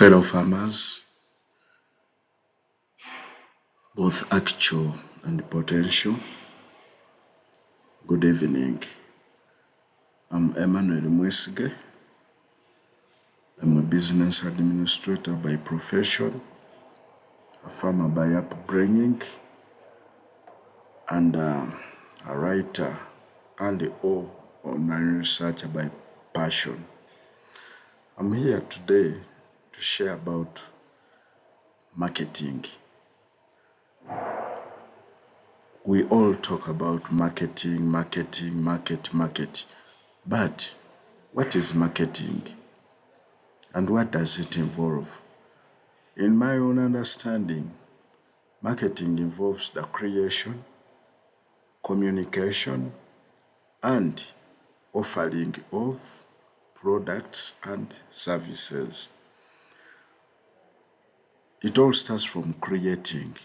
Fellow farmers, both actual and potential, good evening. I'm Emmanuel Mwesige. I'm a business administrator by profession, a farmer by upbringing, and a writer and an online researcher by passion. I'm here today to share about marketing. We all talk about marketing, but what is marketing and what does it involve? In my own understanding, marketing involves the creation, communication, and offering of products and services. It all starts from creating.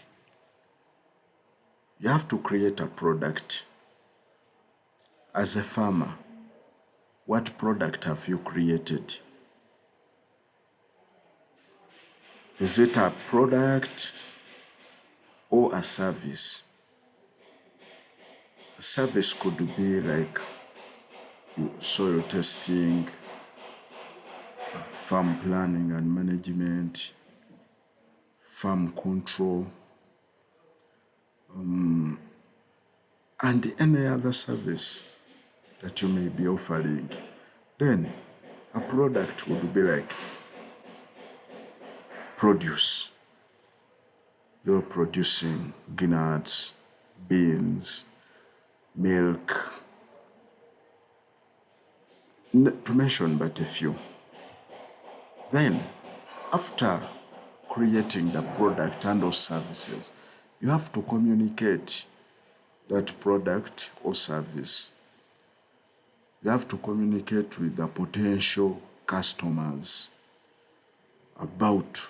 You have to create a product. As a farmer, what product have you created? Is it a product or a service? A service could be like soil testing, farm planning and management, farm control, and any other service that you may be offering. Then a product would be like produce. You're producing nuts, beans, milk, to mention but a few. Then after creating the product and those services, you have to communicate that product or service. You have to communicate with the potential customers about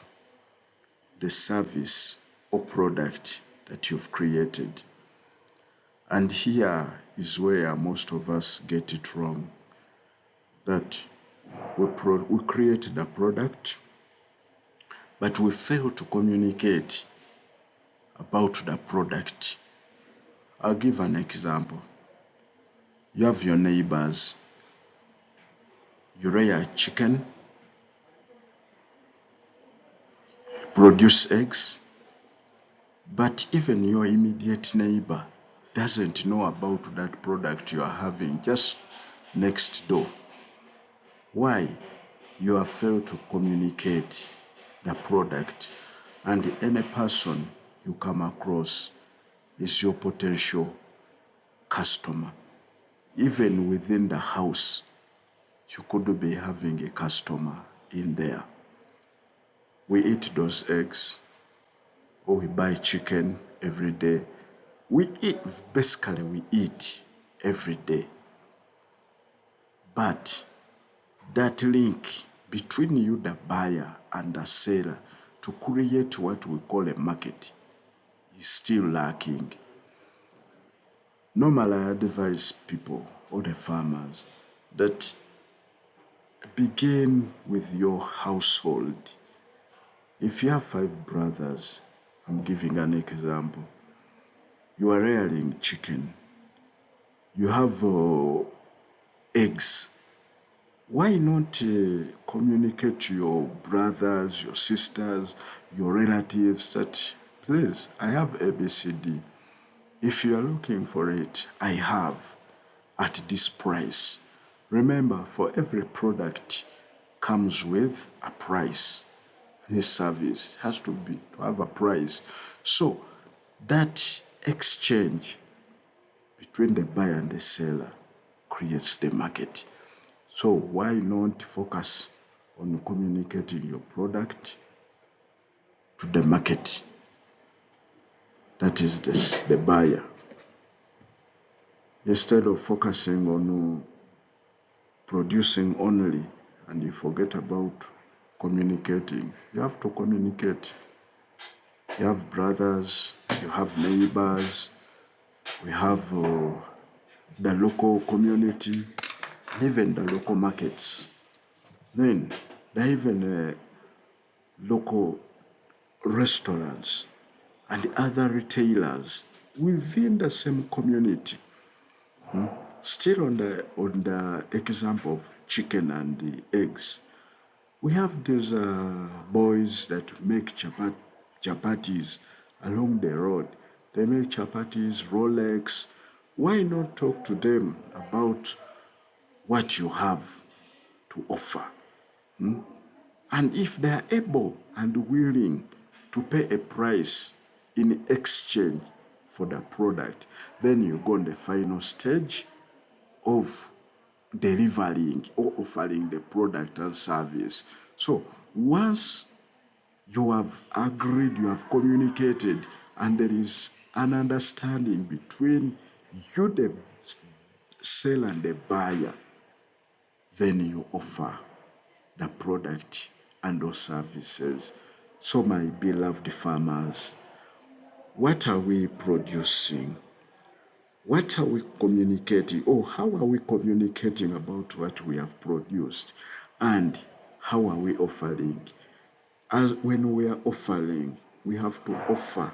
the service or product that you've created. And here is where most of us get it wrong, that we created a product, but we fail to communicate about the product. I'll give an example. You have your neighbors. You rear a chicken, produce eggs, but even your immediate neighbor doesn't know about that product you are having just next door. Why? You have failed to communicate the product, and any person you come across is your potential customer. Even within the house, you could be having a customer in there. We eat those eggs, or we buy chicken every day. We eat every day. But that link between you, the buyer, and the seller to create what we call a market is still lacking. Normally, I advise people or the farmers that begin with your household. If you have 5 brothers, I'm giving an example. You are rearing chicken. You have eggs. Why not communicate to your brothers, your sisters, your relatives that, please, I have ABCD. If you are looking for it, I have at this price. Remember, for every product comes with a price. This service has to have a price. So that exchange between the buyer and the seller creates the market. So why not focus on communicating your product to the market? That is the buyer. Instead of focusing on producing only and you forget about communicating. You have to communicate. You have brothers, you have neighbors, we have the local community, even the local markets. Then there are even local restaurants and other retailers within the same community. Still on the example of chicken and the eggs, we have these boys that make chapatis along the road. They make chapatis, Rolex. Why not talk to them about what you have to offer? And if they are able and willing to pay a price in exchange for the product, then you go on the final stage of delivering or offering the product and service. So once you have agreed, you have communicated, and there is an understanding between you, the seller, and the buyer, then you offer the product and those services. So my beloved farmers, what are we producing? What are we communicating, or how are we communicating about what we have produced? And how are we offering? As when we are offering, we have to offer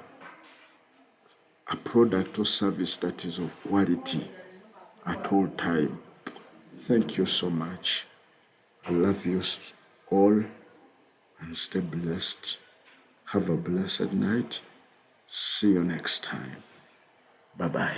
a product or service that is of quality at all time. Thank you so much. I love you all and stay blessed. Have a blessed night. See you next time. Bye bye.